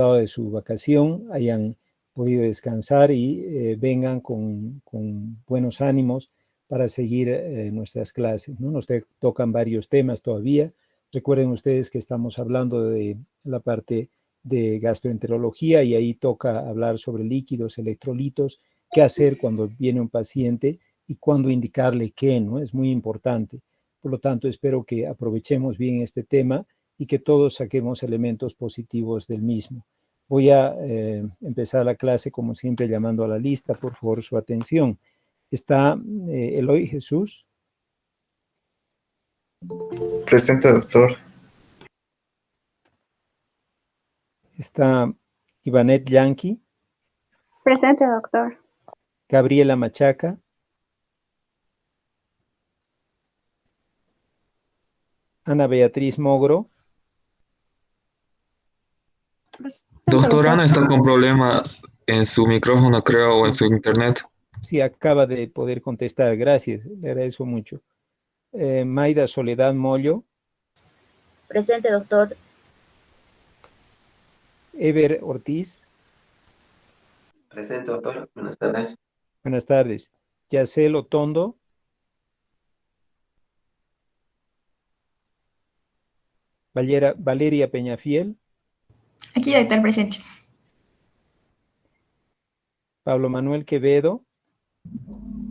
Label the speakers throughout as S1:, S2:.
S1: de su vacación hayan podido descansar y vengan con buenos ánimos para seguir nuestras clases, ¿no? Nos tocan varios temas todavía. Recuerden ustedes que estamos hablando de la parte de gastroenterología y ahí toca hablar sobre líquidos, electrolitos, qué hacer cuando viene un paciente y cuándo indicarle qué, ¿no? Es muy importante. Por lo tanto, espero que aprovechemos bien este tema y que todos saquemos elementos positivos del mismo. Voy a empezar la clase, como siempre, llamando a la lista, por favor, su atención. Está Eloy Jesús.
S2: Presente, doctor.
S1: Está Ivanet Yankee.
S3: Presente, doctor.
S1: Gabriela Machaca. Ana Beatriz Mogro.
S4: Doctora Ana está con problemas en su micrófono, creo, o en su internet.
S1: Sí, acaba de poder contestar. Gracias, le agradezco mucho. Maida Soledad Mollo.
S5: Presente, doctor.
S1: Ever Ortiz.
S6: Presente, doctor. Buenas tardes.
S1: Buenas tardes. Yacel Otondo. Valeria Peñafiel.
S7: Aquí, doctor, presente.
S1: Pablo Manuel Quevedo.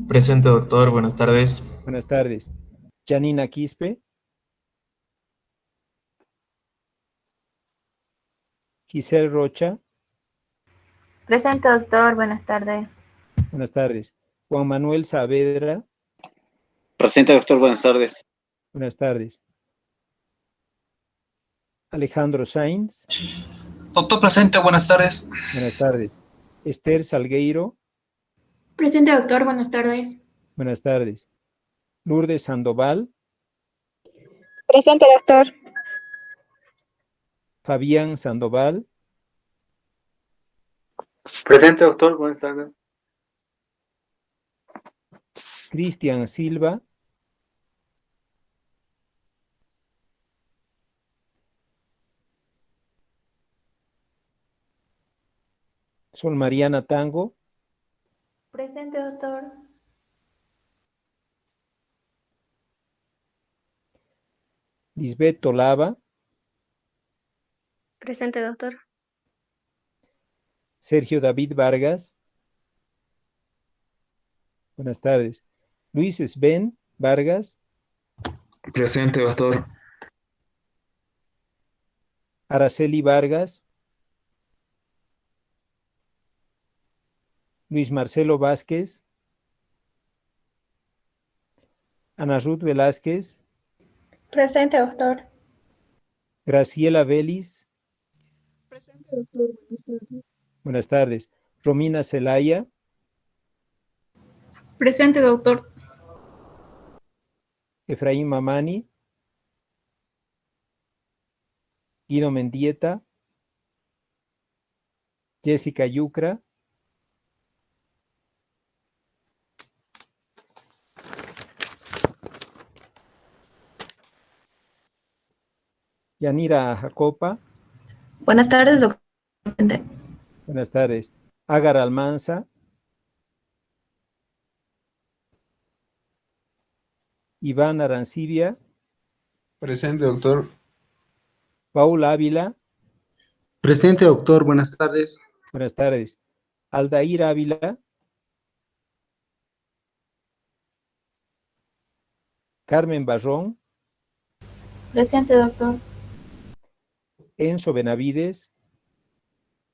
S8: Presente, doctor. Buenas tardes.
S1: Buenas tardes. Janina Quispe. Giselle Rocha.
S5: Presente, doctor. Buenas tardes.
S1: Buenas tardes. Juan Manuel Saavedra.
S9: Presente, doctor. Buenas tardes.
S1: Buenas tardes. Alejandro Sainz.
S10: Doctor, presente. Buenas tardes.
S1: Buenas tardes. Esther Salgueiro.
S7: Presente, doctor. Buenas tardes.
S1: Buenas tardes. Lourdes Sandoval.
S3: Presente, doctor.
S1: Fabián Sandoval.
S11: Presente, doctor. Buenas tardes.
S1: Cristian Silva. Sol Mariana Tango.
S5: Presente, doctor.
S1: Lisbeth Tolava.
S3: Presente, doctor.
S1: Sergio David Vargas. Buenas tardes. Luis Sven Vargas.
S4: Presente, doctor.
S1: Araceli Vargas. Luis Marcelo Vázquez. Ana Ruth Velázquez.
S7: Presente, doctor.
S1: Graciela Vélez.
S12: Presente, doctor. Buenas tardes.
S1: Buenas tardes. Romina Celaya.
S7: Presente, doctor.
S1: Efraín Mamani. Guido Mendieta. Jessica Yucra. Yanira Jacopa.
S5: Buenas tardes, doctor.
S1: Buenas tardes. Agar Almanza. Iván Arancibia.
S2: Presente, doctor.
S1: Paul Ávila.
S13: Presente, doctor. Buenas tardes.
S1: Buenas tardes. Aldair Ávila. Carmen Barrón.
S5: Presente, doctor.
S1: Enzo Benavides.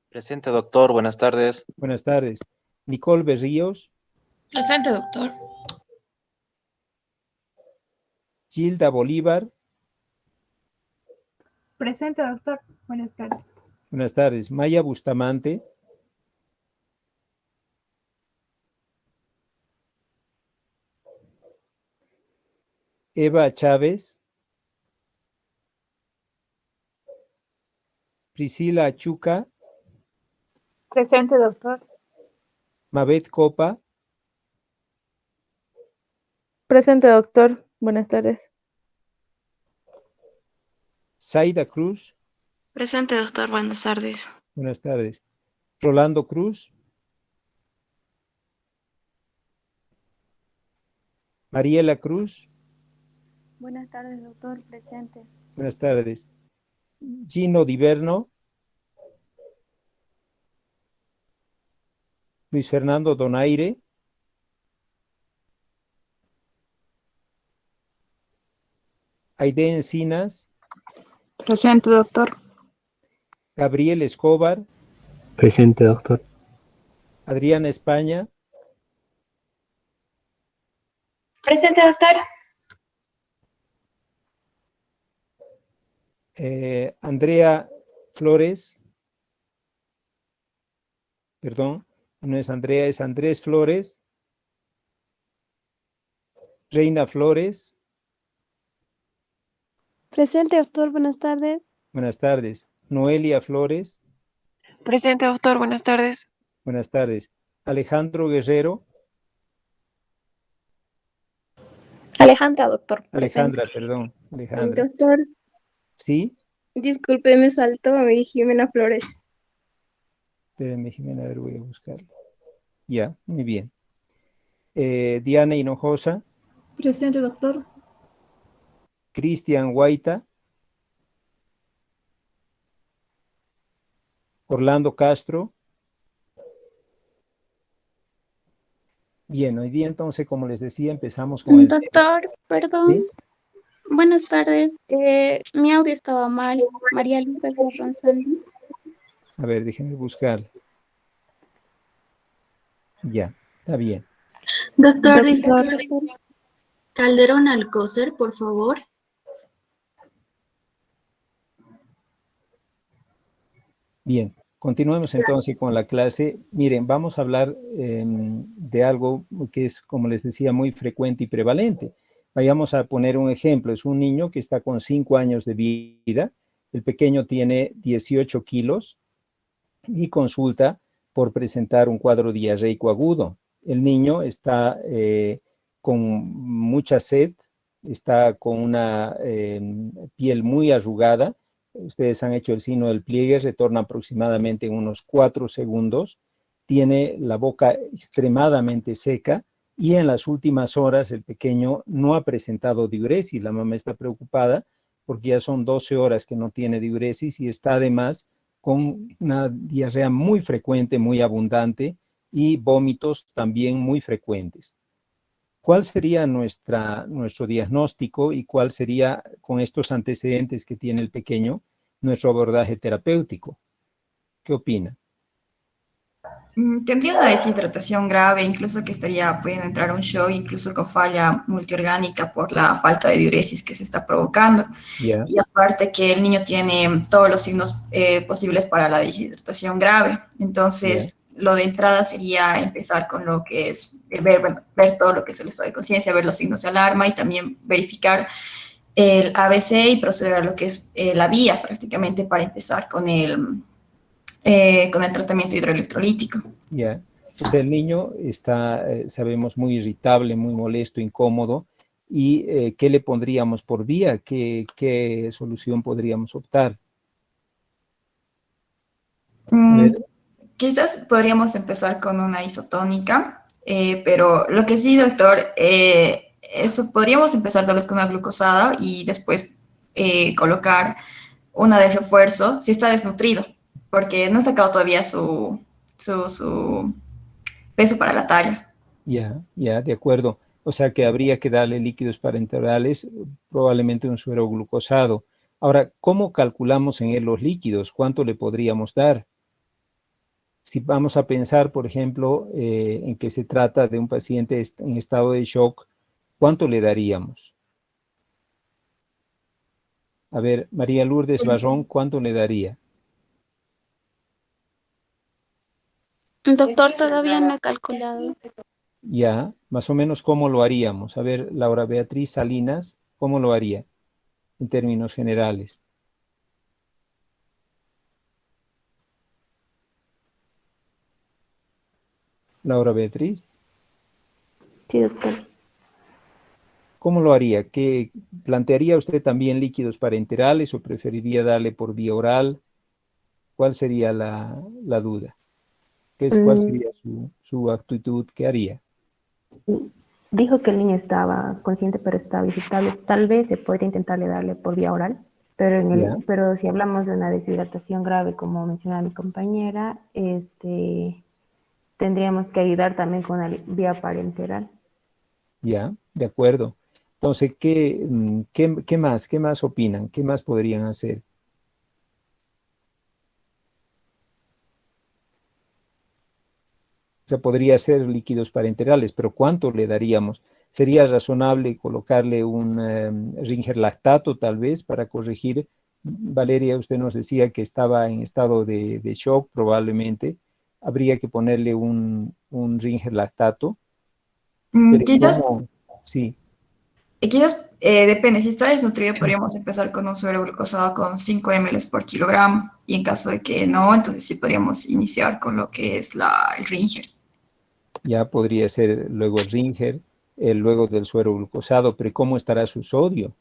S9: Presente, doctor. Buenas tardes.
S1: Buenas tardes. Nicole Berríos.
S7: Presente, doctor.
S1: Gilda Bolívar.
S3: Presente, doctor. Buenas tardes.
S1: Buenas tardes. Maya Bustamante. Eva Chávez. Priscila Achuca.
S3: Presente, doctor.
S1: Mabet Copa.
S14: Presente, doctor. Buenas tardes.
S1: Zaida Cruz.
S15: Presente, doctor. Buenas tardes.
S1: Buenas tardes. Rolando Cruz. Mariela Cruz.
S3: Buenas tardes, doctor. Presente.
S1: Buenas tardes. Gino Diverno. Luis Fernando Donaire. Aide Encinas.
S3: Presente, doctor.
S1: Gabriel Escobar.
S6: Presente, doctor.
S1: Adriana España.
S7: Presente, doctor.
S1: Andrea Flores. Perdón, no es Andrea, es Andrés Flores. Reina Flores.
S3: Presente, doctor. Buenas tardes.
S1: Buenas tardes. Noelia Flores.
S3: Presente, doctor. Buenas tardes.
S1: Buenas tardes. Alejandro Guerrero.
S3: Alejandra, doctor.
S1: Alejandra, perdón. Alejandra.
S7: Doctor,
S1: ¿Sí?
S7: disculpe, me saltó Jimena Flores.
S1: Espérenme, Jimena, a ver, voy a buscarlo. Ya, muy bien. Diana Hinojosa.
S7: Presente, doctor.
S1: Cristian Guaita. Orlando Castro. Bien, hoy día entonces, como les decía, empezamos con el tema.
S5: Doctor, perdón.
S1: ¿Sí?
S5: Buenas tardes. Mi audio estaba mal. María Lucas Ronzandi.
S1: A ver, déjenme buscarlo. Ya, está bien.
S7: Doctor,
S5: Calderón Alcócer, por favor.
S1: Bien, continuemos entonces con la clase. Miren, vamos a hablar de algo que es, como les decía, muy frecuente y prevalente. Vayamos a poner un ejemplo. Es un niño que está con 5 años de vida. El pequeño tiene 18 kilos y consulta por presentar un cuadro diarreico agudo. El niño está con mucha sed, está con una piel muy arrugada. Ustedes han hecho el signo del pliegue, retorna aproximadamente en unos 4 segundos. Tiene la boca extremadamente seca y en las últimas horas el pequeño no ha presentado diuresis. La mamá está preocupada porque ya son 12 horas que no tiene diuresis y está además con una diarrea muy frecuente, muy abundante y vómitos también muy frecuentes. ¿Cuál sería nuestro diagnóstico y cuál sería, con estos antecedentes que tiene el pequeño, nuestro abordaje terapéutico? ¿Qué opina?
S15: Tendría una deshidratación grave, incluso que estaría pudiendo entrar a un shock, incluso con falla multiorgánica por la falta de diuresis que se está provocando.
S1: Yeah.
S15: Y aparte que el niño tiene todos los signos posibles para la deshidratación grave. Entonces, lo de entrada sería empezar con lo que es ver todo lo que es el estado de conciencia, ver los signos de alarma y también verificar el ABC y proceder a lo que es la vía prácticamente para empezar con el tratamiento hidroelectrolítico.
S1: Ya, o sea, el niño está, sabemos, muy irritable, muy molesto, incómodo. ¿Y qué le pondríamos por vía? ¿Qué solución podríamos optar?
S15: Quizás podríamos empezar con una isotónica, pero lo que sí, doctor, eso podríamos empezar tal vez con una glucosada y después colocar una de refuerzo si está desnutrido, porque no ha sacado todavía su peso para la talla.
S1: Ya, de acuerdo. O sea que habría que darle líquidos parenterales, probablemente un suero glucosado. Ahora, ¿cómo calculamos en él los líquidos? ¿Cuánto le podríamos dar? Si vamos a pensar, por ejemplo, en que se trata de un paciente en estado de shock, ¿cuánto le daríamos? A ver, María Lourdes Barrón, ¿cuánto le daría?
S5: Doctor, todavía no he calculado.
S1: Ya, más o menos, ¿cómo lo haríamos? A ver, Laura Beatriz Salinas, ¿cómo lo haría en términos generales? Laura Beatriz.
S14: Sí, doctor.
S1: ¿Cómo lo haría? ¿Qué plantearía usted también líquidos parenterales o preferiría darle por vía oral? ¿Cuál sería la duda? ¿Cuál sería su actitud? ¿Qué haría?
S14: Dijo que el niño estaba consciente pero estaba irritable. Tal vez se podría intentarle darle por vía oral, pero si hablamos de una deshidratación grave, como mencionaba mi compañera, tendríamos que ayudar también con la vía parenteral.
S1: Ya, de acuerdo. Entonces, ¿qué más opinan? ¿Qué más podrían hacer? O sea, podría ser líquidos parenterales, pero ¿cuánto le daríamos? ¿Sería razonable colocarle un Ringer lactato tal vez para corregir? Valeria, usted nos decía que estaba en estado de shock probablemente. Habría que ponerle un Ringer lactato.
S15: Quizás,
S1: sí.
S15: Quizás depende, si está desnutrido podríamos empezar con un suero glucosado con 5 ml por kilogramo y en caso de que no, entonces sí podríamos iniciar con lo que es el Ringer.
S1: Ya podría ser luego el Ringer, luego del suero glucosado, pero ¿cómo estará su sodio?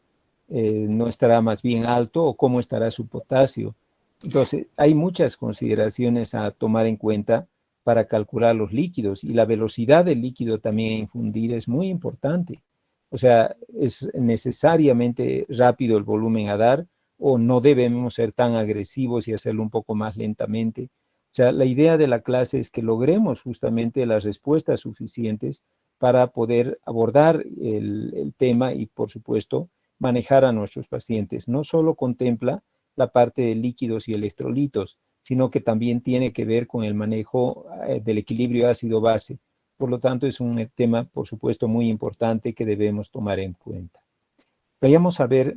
S1: ¿No estará más bien alto o cómo estará su potasio? Entonces, hay muchas consideraciones a tomar en cuenta para calcular los líquidos y la velocidad del líquido también a infundir es muy importante. O sea, es necesariamente rápido el volumen a dar o no debemos ser tan agresivos y hacerlo un poco más lentamente. O sea, la idea de la clase es que logremos justamente las respuestas suficientes para poder abordar el tema y, por supuesto, manejar a nuestros pacientes. No solo contempla la parte de líquidos y electrolitos, sino que también tiene que ver con el manejo del equilibrio ácido-base. Por lo tanto, es un tema, por supuesto, muy importante que debemos tomar en cuenta. Vayamos a ver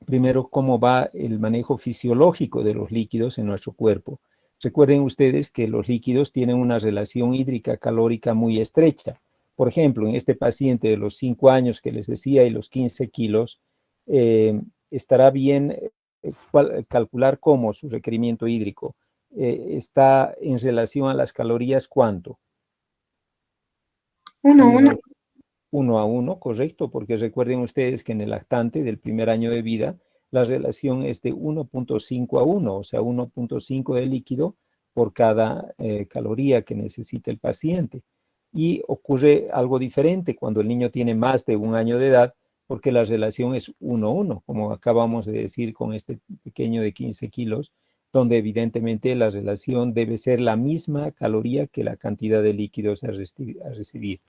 S1: primero cómo va el manejo fisiológico de los líquidos en nuestro cuerpo. Recuerden ustedes que los líquidos tienen una relación hídrica calórica muy estrecha. Por ejemplo, en este paciente de los 5 años que les decía y los 15 kilos, estará bien calcular cómo su requerimiento hídrico está en relación a las calorías, ¿cuánto? 1 a 1, correcto, porque recuerden ustedes que en el lactante del primer año de vida, la relación es de 1.5 a 1, o sea, 1.5 de líquido por cada caloría que necesita el paciente. Y ocurre algo diferente cuando el niño tiene más de 1 año de edad, porque la relación es 1 a 1, como acabamos de decir con este pequeño de 15 kilos, donde evidentemente la relación debe ser la misma caloría que la cantidad de líquidos a recibir.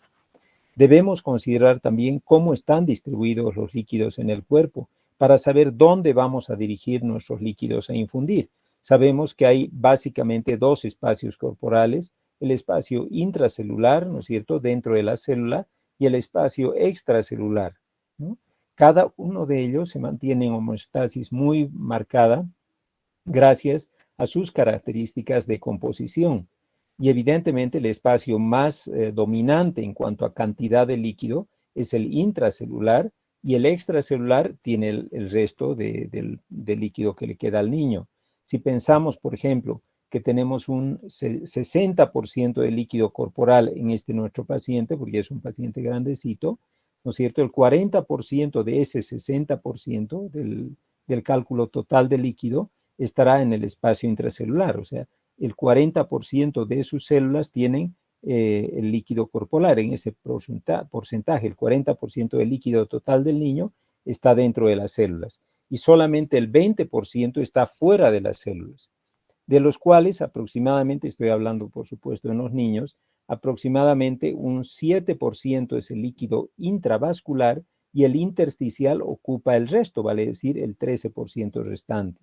S1: Debemos considerar también cómo están distribuidos los líquidos en el cuerpo para saber dónde vamos a dirigir nuestros líquidos a infundir. Sabemos que hay básicamente 2 espacios corporales, el espacio intracelular, ¿no es cierto?, dentro de la célula, y el espacio extracelular, ¿no? Cada uno de ellos se mantiene en homeostasis muy marcada gracias a sus características de composición. Y evidentemente el espacio más dominante en cuanto a cantidad de líquido es el intracelular y el extracelular tiene el resto del líquido que le queda al niño. Si pensamos, por ejemplo, que tenemos un 60% de líquido corporal en nuestro paciente, porque es un paciente grandecito, ¿no es cierto? El 40% de ese 60% del cálculo total de líquido estará en el espacio intracelular, o sea, el 40% de sus células tienen el líquido corporal en ese porcentaje. El 40% del líquido total del niño está dentro de las células y solamente el 20% está fuera de las células, de los cuales aproximadamente, estoy hablando por supuesto en los niños, aproximadamente un 7% es el líquido intravascular y el intersticial ocupa el resto, vale decir el 13% restante.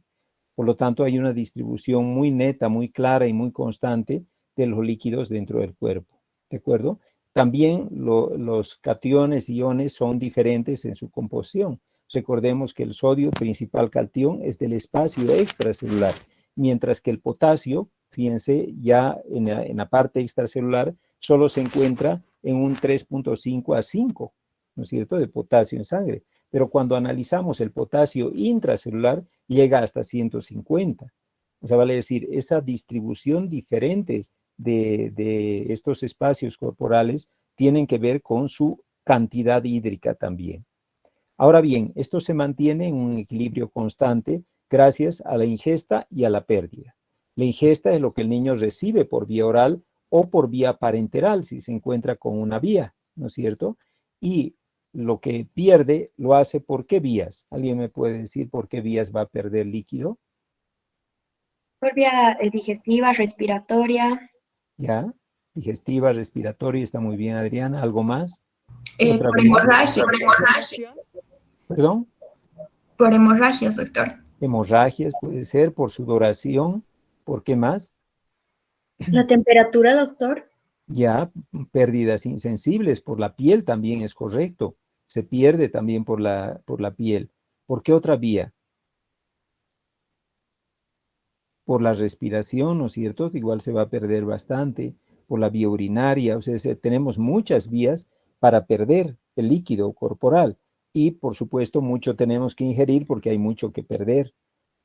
S1: Por lo tanto, hay una distribución muy neta, muy clara y muy constante de los líquidos dentro del cuerpo, ¿de acuerdo? También los cationes y iones son diferentes en su composición. Recordemos que el sodio, principal cation, es del espacio extracelular, mientras que el potasio, fíjense, ya en la parte extracelular, solo se encuentra en un 3.5 a 5, ¿no es cierto?, de potasio en sangre. Pero cuando analizamos el potasio intracelular, llega hasta 150. O sea, vale decir, esta distribución diferente de estos espacios corporales tienen que ver con su cantidad hídrica también. Ahora bien, esto se mantiene en un equilibrio constante gracias a la ingesta y a la pérdida. La ingesta es lo que el niño recibe por vía oral o por vía parenteral, si se encuentra con una vía, ¿no es cierto? Y lo que pierde lo hace por qué vías. ¿Alguien me puede decir por qué vías va a perder líquido?
S7: Por vía digestiva, respiratoria.
S1: Ya, digestiva, respiratoria, está muy bien, Adriana. ¿Algo más?
S15: Por hemorragia.
S1: ¿Perdón?
S15: Por hemorragias, doctor.
S1: Hemorragias puede ser, por sudoración. ¿Por qué más?
S7: La temperatura, doctor.
S1: Ya, pérdidas insensibles por la piel también es correcto. Se pierde también por la piel. ¿Por qué otra vía? Por la respiración, ¿no es cierto? Igual se va a perder bastante. Por la vía urinaria, o sea, tenemos muchas vías para perder el líquido corporal. Y, por supuesto, mucho tenemos que ingerir porque hay mucho que perder.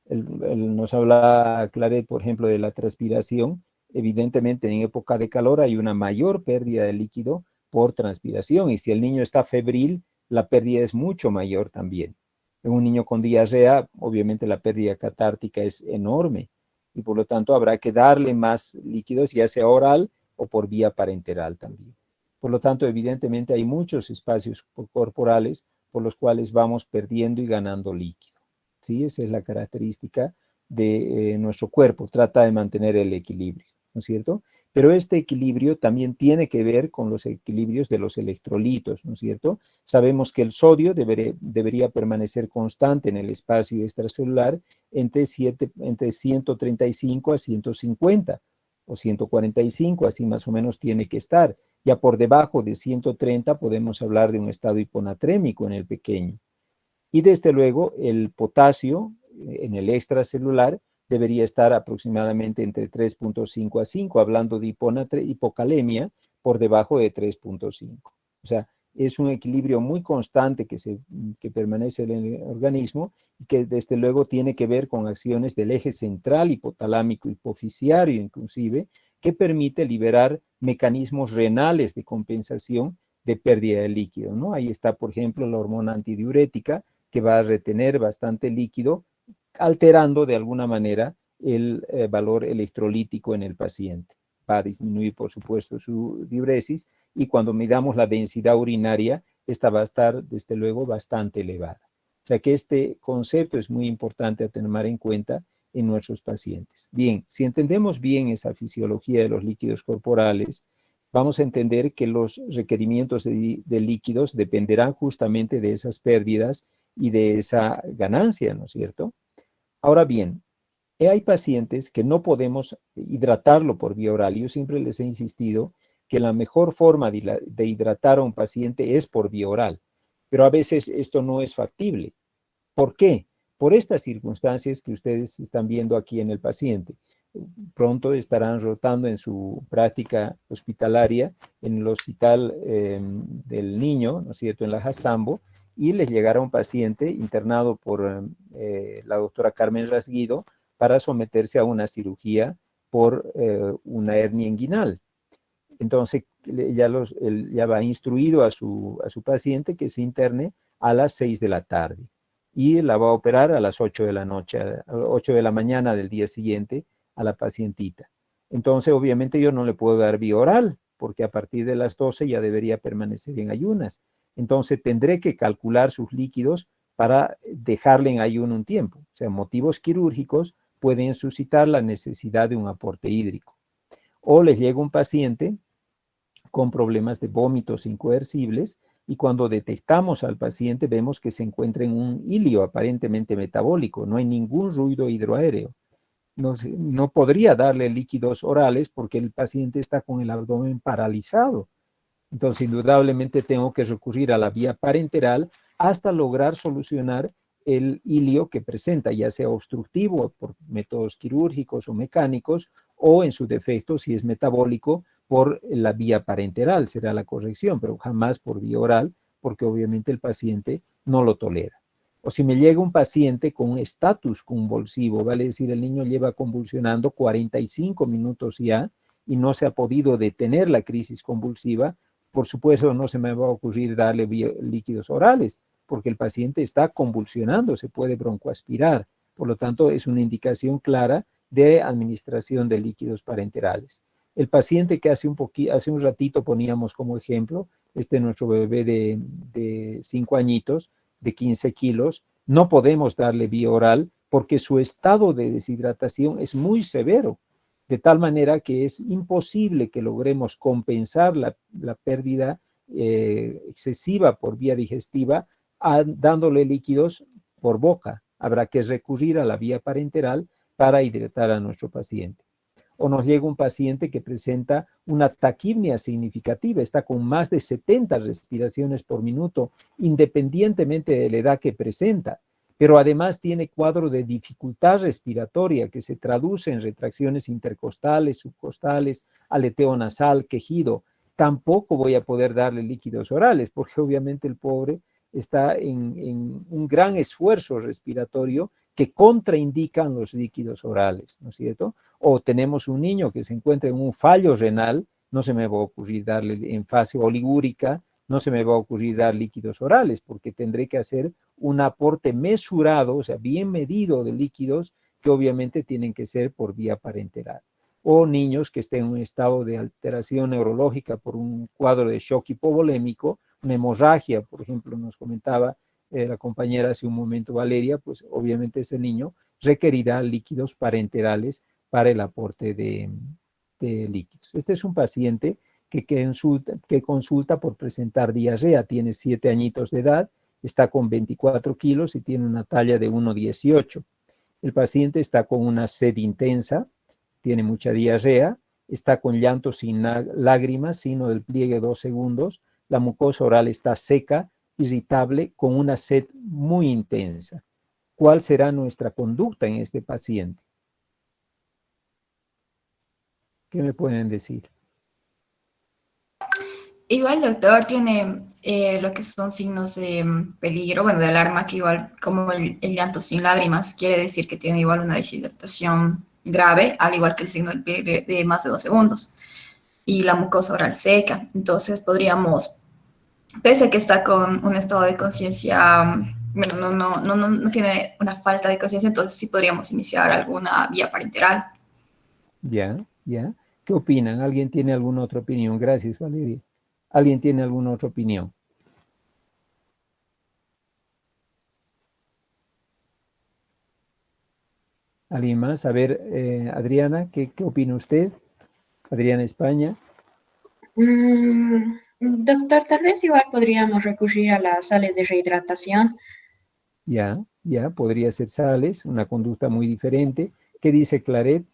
S1: Nos habla Claret, por ejemplo, de la transpiración. Evidentemente, en época de calor hay una mayor pérdida de líquido por transpiración. Y si el niño está febril, la pérdida es mucho mayor también. En un niño con diarrea, obviamente la pérdida catártica es enorme. Y por lo tanto habrá que darle más líquidos, ya sea oral o por vía parenteral también. Por lo tanto, evidentemente hay muchos espacios corporales por los cuales vamos perdiendo y ganando líquido. ¿Sí? Esa es la característica de nuestro cuerpo, trata de mantener el equilibrio, ¿no es cierto? Pero este equilibrio también tiene que ver con los equilibrios de los electrolitos, ¿no es cierto? Sabemos que el sodio debería permanecer constante en el espacio extracelular entre 135 a 150 o 145, así más o menos tiene que estar. Ya por debajo de 130 podemos hablar de un estado hiponatrémico en el pequeño. Y desde luego el potasio en el extracelular debería estar aproximadamente entre 3.5 a 5, hablando de hipocalemia por debajo de 3.5. O sea, es un equilibrio muy constante que permanece en el organismo y que desde luego tiene que ver con acciones del eje central hipotalámico hipoficiario inclusive, que permite liberar mecanismos renales de compensación de pérdida de líquido, ¿no? Ahí está, por ejemplo, la hormona antidiurética que va a retener bastante líquido, alterando de alguna manera el valor electrolítico en el paciente. Va a disminuir, por supuesto, su diuresis y cuando midamos la densidad urinaria, esta va a estar, desde luego, bastante elevada. O sea que este concepto es muy importante a tener en cuenta en nuestros pacientes. Bien, si entendemos bien esa fisiología de los líquidos corporales, vamos a entender que los requerimientos de líquidos dependerán justamente de esas pérdidas y de esa ganancia, ¿no es cierto? Ahora bien, hay pacientes que no podemos hidratarlo por vía oral. Yo siempre les he insistido que la mejor forma de hidratar a un paciente es por vía oral, pero a veces esto no es factible. ¿Por qué? Por estas circunstancias que ustedes están viendo aquí en el paciente. Pronto estarán rotando en su práctica hospitalaria en el hospital del niño, ¿no es cierto?, en la Jastambo, y les llegará un paciente internado por la doctora Carmen Rasguido para someterse a una cirugía por una hernia inguinal. Entonces, ya va instruido a su paciente que se interne a las 6 de la tarde y la va a operar a las 8 de la noche, a 8 de la mañana del día siguiente a la pacientita. Entonces, obviamente yo no le puedo dar vía oral porque a partir de las 12 ya debería permanecer en ayunas. Entonces, tendré que calcular sus líquidos para dejarle en ayuno un tiempo. O sea, motivos quirúrgicos pueden suscitar la necesidad de un aporte hídrico. O les llega un paciente con problemas de vómitos incoercibles y cuando detectamos al paciente vemos que se encuentra en un hilio aparentemente metabólico, no hay ningún ruido hidroaéreo. No podría darle líquidos orales porque el paciente está con el abdomen paralizado. Entonces, indudablemente tengo que recurrir a la vía parenteral hasta lograr solucionar el hilio que presenta, ya sea obstructivo por métodos quirúrgicos o mecánicos, o en su defecto, si es metabólico, por la vía parenteral, será la corrección, pero jamás por vía oral, porque obviamente el paciente no lo tolera. O si me llega un paciente con un estatus convulsivo, vale decir, el niño lleva convulsionando 45 minutos ya y no se ha podido detener la crisis convulsiva, por supuesto no se me va a ocurrir darle líquidos orales, porque el paciente está convulsionando, se puede broncoaspirar. Por lo tanto, es una indicación clara de administración de líquidos parenterales. El paciente que hace un ratito poníamos como ejemplo, nuestro bebé de 5 añitos, de 15 kilos, no podemos darle vía oral porque su estado de deshidratación es muy severo, de tal manera que es imposible que logremos compensar la pérdida excesiva por vía digestiva dándole líquidos por boca. Habrá que recurrir a la vía parenteral para hidratar a nuestro paciente. O nos llega un paciente que presenta una taquipnea significativa, está con más de 70 respiraciones por minuto, independientemente de la edad que presenta, pero además tiene cuadro de dificultad respiratoria que se traduce en retracciones intercostales, subcostales, aleteo nasal, quejido. Tampoco voy a poder darle líquidos orales porque obviamente el pobre está en un gran esfuerzo respiratorio que contraindican los líquidos orales, ¿no es cierto? O tenemos un niño que se encuentra en un fallo renal, no se me va a ocurrir darle en fase oligúrica, no se me va a ocurrir dar líquidos orales, porque tendré que hacer un aporte mesurado, o sea, bien medido de líquidos, que obviamente tienen que ser por vía parenteral. O niños que estén en un estado de alteración neurológica por un cuadro de shock hipovolémico, una hemorragia, por ejemplo, nos comentaba la compañera hace un momento, Valeria, pues obviamente ese niño requerirá líquidos parenterales para el aporte de líquidos. Este es un paciente que consulta por presentar diarrea, tiene 7 añitos de edad, está con 24 kilos y tiene una talla de 1,18. El paciente está con una sed intensa, tiene mucha diarrea, está con llanto sin lágrimas, signo del pliegue 2 segundos, la mucosa oral está seca, irritable, con una sed muy intensa. ¿Cuál será nuestra conducta en este paciente? ¿Qué me pueden decir?
S15: Igual, doctor, tiene lo que son signos de peligro, bueno, de alarma, que igual como el llanto sin lágrimas, quiere decir que tiene igual una deshidratación grave, al igual que el signo del pliegue de más de 2 segundos, y la mucosa oral seca. Entonces podríamos, pese a que está con un estado de conciencia, bueno, no tiene una falta de conciencia, entonces sí podríamos iniciar alguna vía parenteral.
S1: Ya. ¿Qué opinan? ¿Alguien tiene alguna otra opinión? Gracias, Valeria. ¿Alguien tiene alguna otra opinión? ¿Alguien más? A ver, Adriana, ¿qué opina usted? Adriana España.
S7: Doctor, tal vez igual podríamos recurrir a las sales de rehidratación.
S1: Ya, podría ser sales, una conducta muy diferente. ¿Qué dice Claret?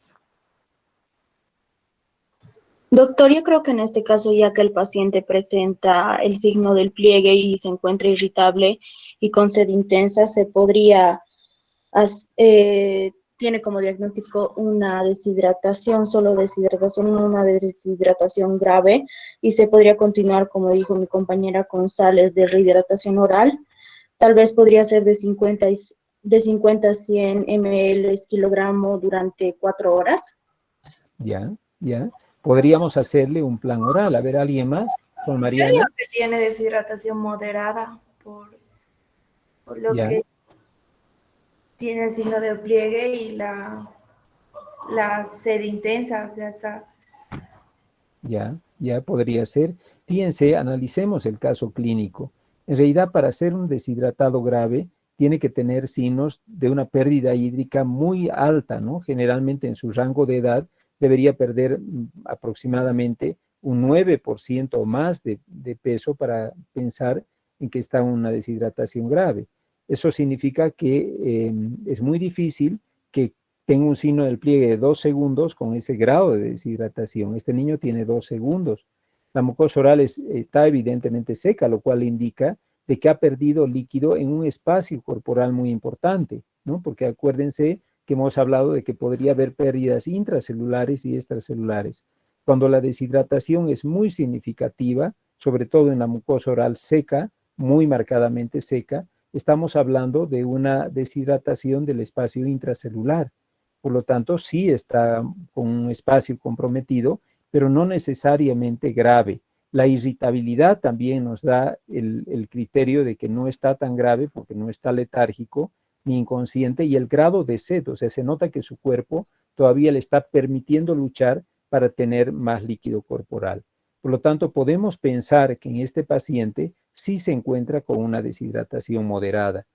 S16: Doctor, yo creo que en este caso, ya que el paciente presenta el signo del pliegue y se encuentra irritable y con sed intensa, se podría, tiene como diagnóstico una deshidratación, solo deshidratación, no una deshidratación grave, y se podría continuar, como dijo mi compañera, con sales de rehidratación oral. Tal vez podría ser de 50 a 100 ml kilogramo durante 4 horas.
S1: Ya. Podríamos hacerle un plan oral. A ver, ¿alguien más? Con Mariana.
S17: Creo que tiene deshidratación moderada por lo que tiene el signo del pliegue y la sed intensa, o sea, está...
S1: Ya podría ser. Fíjense, analicemos el caso clínico. En realidad, para ser un deshidratado grave, tiene que tener signos de una pérdida hídrica muy alta, ¿no? Generalmente en su rango de edad debería perder aproximadamente un 9% o más de peso para pensar en que está en una deshidratación grave. Eso significa que es muy difícil que tenga un signo del pliegue de 2 segundos con ese grado de deshidratación. Este niño tiene 2 segundos. La mucosa oral está evidentemente seca, lo cual indica de que ha perdido líquido en un espacio corporal muy importante, ¿no? Porque acuérdense que hemos hablado de que podría haber pérdidas intracelulares y extracelulares. Cuando la deshidratación es muy significativa, sobre todo en la mucosa oral seca, muy marcadamente seca, estamos hablando de una deshidratación del espacio intracelular. Por lo tanto, sí está con un espacio comprometido, pero no necesariamente grave. La irritabilidad también nos da el criterio de que no está tan grave porque no está letárgico ni inconsciente, y el grado de sed, o sea, se nota que su cuerpo todavía le está permitiendo luchar para tener más líquido corporal. Por lo tanto, podemos pensar que en este paciente sí se encuentra con una deshidratación moderada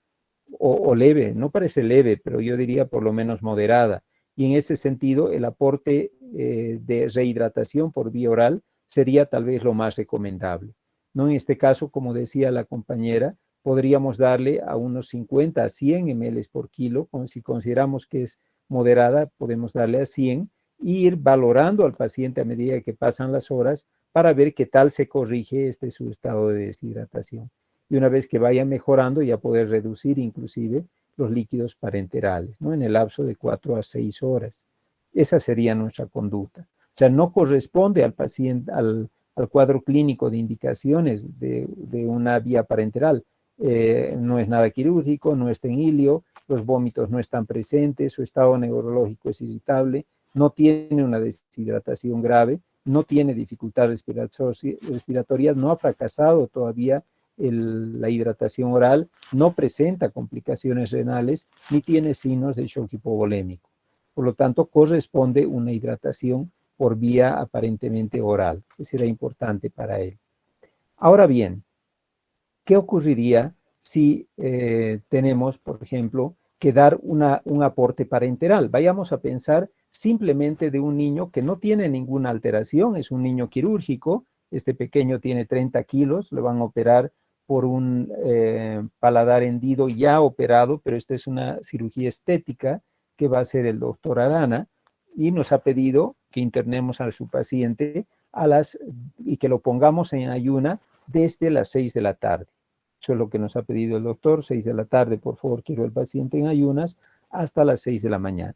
S1: o leve, no parece leve, pero yo diría por lo menos moderada. Y en ese sentido, el aporte de rehidratación por vía oral sería tal vez lo más recomendable, ¿no? En este caso, como decía la compañera, podríamos darle a unos 50 a 100 ml por kilo. Si consideramos que es moderada, podemos darle a 100 e ir valorando al paciente a medida que pasan las horas para ver qué tal se corrige su estado de deshidratación. Y una vez que vaya mejorando, ya poder reducir inclusive los líquidos parenterales, ¿no? En el lapso de 4 a 6 horas. Esa sería nuestra conducta. O sea, no corresponde al paciente, al cuadro clínico de indicaciones de una vía parenteral. No es nada quirúrgico, no está en ilio, los vómitos no están presentes, su estado neurológico es irritable, no tiene una deshidratación grave, no tiene dificultad respiratoria, no ha fracasado todavía la hidratación oral, no presenta complicaciones renales, ni tiene signos de shock hipovolémico. Por lo tanto, corresponde una hidratación por vía aparentemente oral, que será importante para él. Ahora bien, ¿qué ocurriría si tenemos, por ejemplo, que dar un aporte parenteral? Vayamos a pensar simplemente de un niño que no tiene ninguna alteración, es un niño quirúrgico, este pequeño tiene 30 kilos, le van a operar por un paladar hendido ya operado, pero esta es una cirugía estética que va a hacer el doctor Arana, y nos ha pedido que internemos a su paciente y que lo pongamos en ayuna desde las 6 de la tarde. Eso es lo que nos ha pedido el doctor, 6 de la tarde, por favor, quiero el paciente en ayunas, hasta las 6 de la mañana.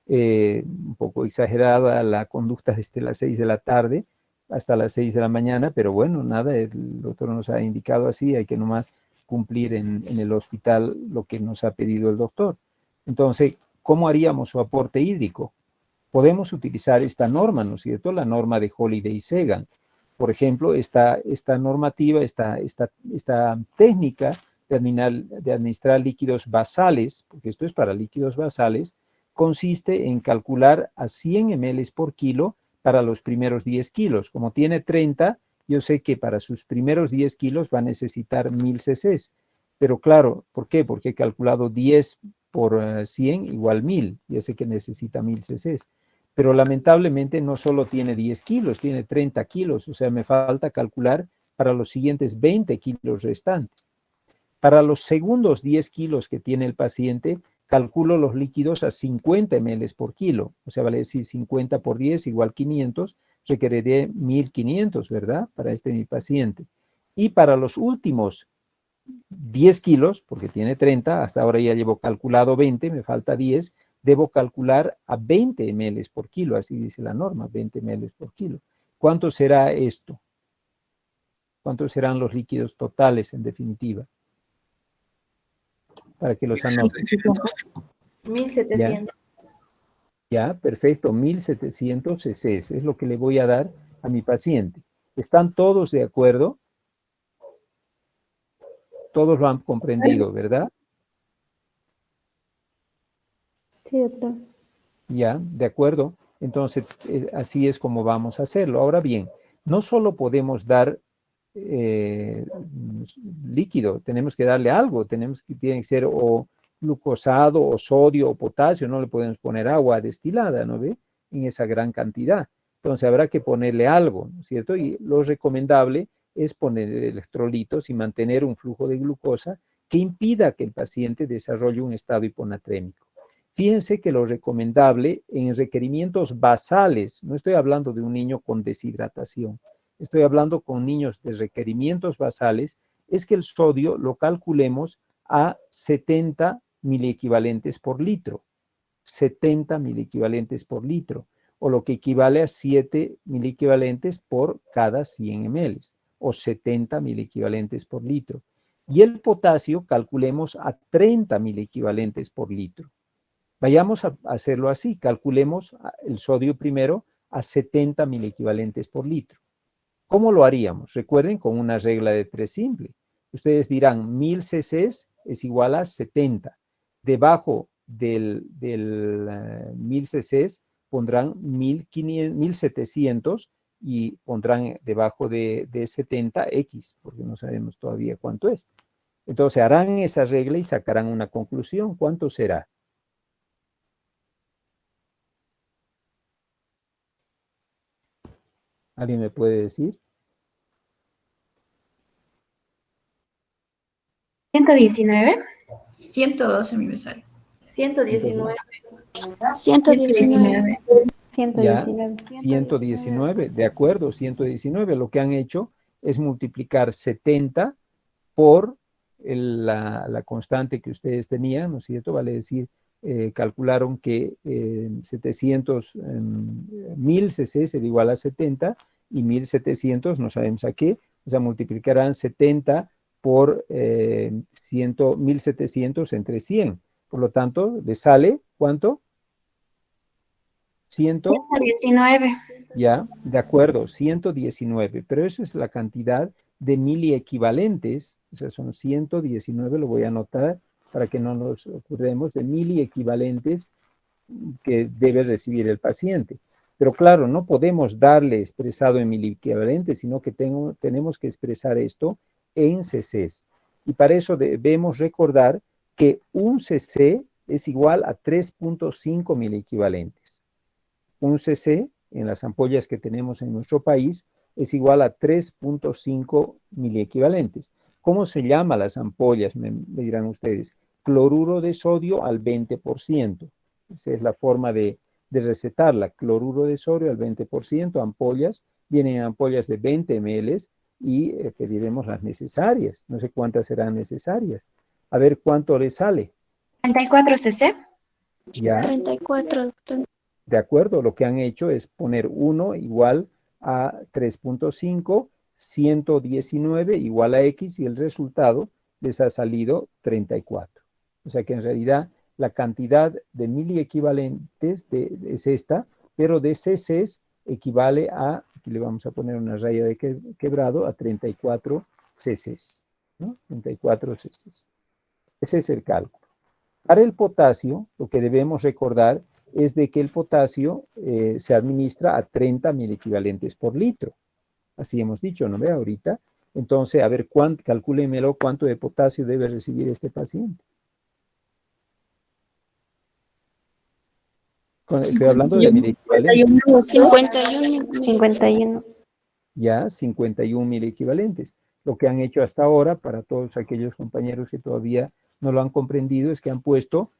S1: Un poco exagerada la conducta desde las 6 de la tarde hasta las 6 de la mañana, pero bueno, nada, el doctor nos ha indicado así, hay que nomás cumplir en el hospital lo que nos ha pedido el doctor. Entonces, ¿cómo haríamos su aporte hídrico? Podemos utilizar esta norma, ¿no es cierto? La norma de Holiday-Segan. Por ejemplo, esta normativa, esta técnica de administrar líquidos basales, porque esto es para líquidos basales, consiste en calcular a 100 ml por kilo para los primeros 10 kilos. Como tiene 30, yo sé que para sus primeros 10 kilos va a necesitar 1000 cc's. Pero claro, ¿por qué? Porque he calculado 10 por 100 igual 1000. Ya sé que necesita 1000 cc's. Pero lamentablemente no solo tiene 10 kilos, tiene 30 kilos. O sea, me falta calcular para los siguientes 20 kilos restantes. Para los segundos 10 kilos que tiene el paciente, calculo los líquidos a 50 ml por kilo. O sea, vale decir 50 por 10 igual 500, requeriré 1500, ¿verdad? Para mi paciente. Y para los últimos 10 kilos, porque tiene 30, hasta ahora ya llevo calculado 20, me falta 10, debo calcular a 20 ml por kilo, así dice la norma, 20 ml por kilo. ¿Cuánto será esto? ¿Cuántos serán los líquidos totales en definitiva? Para que los anoten.
S17: 1700.
S1: Ya, perfecto, 1700 cc's es lo que le voy a dar a mi paciente. ¿Están todos de acuerdo? Todos lo han comprendido, ¿verdad?
S14: Sí, doctor.
S1: Ya, de acuerdo. Entonces, así es como vamos a hacerlo. Ahora bien, no solo podemos dar líquido, tenemos que darle algo, tiene que ser o glucosado o sodio o potasio, no le podemos poner agua destilada, ¿no ve? En esa gran cantidad. Entonces habrá que ponerle algo, ¿no es cierto? Y lo recomendable es poner electrolitos y mantener un flujo de glucosa que impida que el paciente desarrolle un estado hiponatrémico. Fíjense que lo recomendable en requerimientos basales, no estoy hablando de un niño con deshidratación, estoy hablando con niños de requerimientos basales, es que el sodio lo calculemos a 70 miliequivalentes por litro. 70 miliequivalentes por litro, o lo que equivale a 7 miliequivalentes por cada 100 ml, o 70 miliequivalentes por litro. Y el potasio calculemos a 30 miliequivalentes por litro. Vayamos a hacerlo así, calculemos el sodio primero a 70 miliequivalentes por litro. ¿Cómo lo haríamos? Recuerden, con una regla de 3 simple. Ustedes dirán 1000 cc's es igual a 70. Debajo del 1000 cc's pondrán 1700 y pondrán debajo de 70 X, porque no sabemos todavía cuánto es. Entonces harán esa regla y sacarán una conclusión. ¿Cuánto será? ¿Alguien me puede decir?
S7: 119.
S15: 112 a mí me sale.
S17: 119.
S5: 119.
S1: Ya, 119, de acuerdo, 119. Lo que han hecho es multiplicar 70 por la constante que ustedes tenían, ¿no es cierto? Vale decir, calcularon que 1000 cc sería igual a 70 y 1700 no sabemos a qué, o sea, multiplicarán 70 por 1700 entre 100. Por lo tanto, ¿le sale cuánto?
S7: 119.
S1: Ya, de acuerdo, 119, pero eso es la cantidad de miliequivalentes, o sea, son 119, lo voy a anotar para que no nos ocurremos, de miliequivalentes que debe recibir el paciente. Pero claro, no podemos darle expresado en miliequivalentes, sino que tenemos que expresar esto en cc's. Y para eso debemos recordar que un cc es igual a 3.5 miliequivalentes. Un cc en las ampollas que tenemos en nuestro país es igual a 3.5 miliequivalentes. ¿Cómo se llaman las ampollas? Me dirán ustedes. Cloruro de sodio al 20%. Esa es la forma de recetarla. Cloruro de sodio al 20%, ampollas. Vienen ampollas de 20 ml y pediremos las necesarias. No sé cuántas serán necesarias. A ver cuánto le sale.
S7: 34 cc.
S1: Ya.
S5: 34, doctor.
S1: De acuerdo, lo que han hecho es poner 1 igual a 3.5, 119 igual a X y el resultado les ha salido 34. O sea que en realidad la cantidad de miliequivalentes es esta, pero de cc's equivale a, aquí le vamos a poner una raya de quebrado, a 34 cc's, ¿no? 34 cc's. Ese es el cálculo. Para el potasio, lo que debemos recordar es de que el potasio se administra a 30 miliequivalentes por litro. Así hemos dicho, ¿no ve? Ahorita. Entonces, a ver, calcúlemelo cuánto de potasio debe recibir este paciente. Estoy hablando de miliequivalentes.
S14: 51.
S1: Ya, 51 miliequivalentes. Lo que han hecho hasta ahora, para todos aquellos compañeros que todavía no lo han comprendido, es que han puesto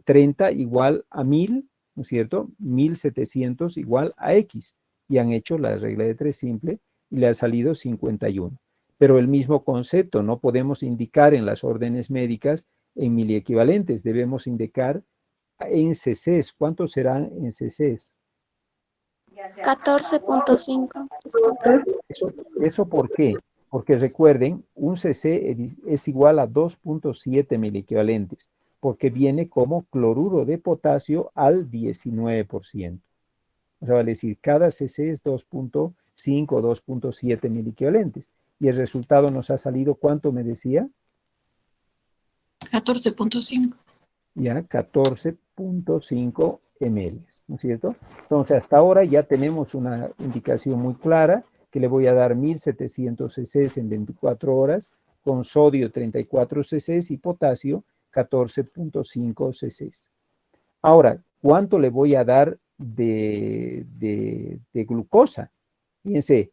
S1: 30 igual a 1000, ¿no es cierto? 1700 igual a X. Y han hecho la regla de 3 simple y le ha salido 51. Pero el mismo concepto, no podemos indicar en las órdenes médicas en miliequivalentes, debemos indicar en cc's. ¿Cuántos serán en cc's?
S5: 14.5.
S1: ¿Eso por qué? Porque recuerden, un cc es igual a 2.7 miliequivalentes, porque viene como cloruro de potasio al 19%. O sea, vale decir, cada cc es 2.5, 2.7 miliequivalentes. Y el resultado nos ha salido, ¿cuánto me decía?
S5: 14.5.
S1: Ya, 14.5 ml, ¿no es cierto? Entonces, hasta ahora ya tenemos una indicación muy clara que le voy a dar 1700 cc en 24 horas, con sodio 34 cc y potasio 14.5 cc. Ahora, ¿cuánto le voy a dar de glucosa? Fíjense,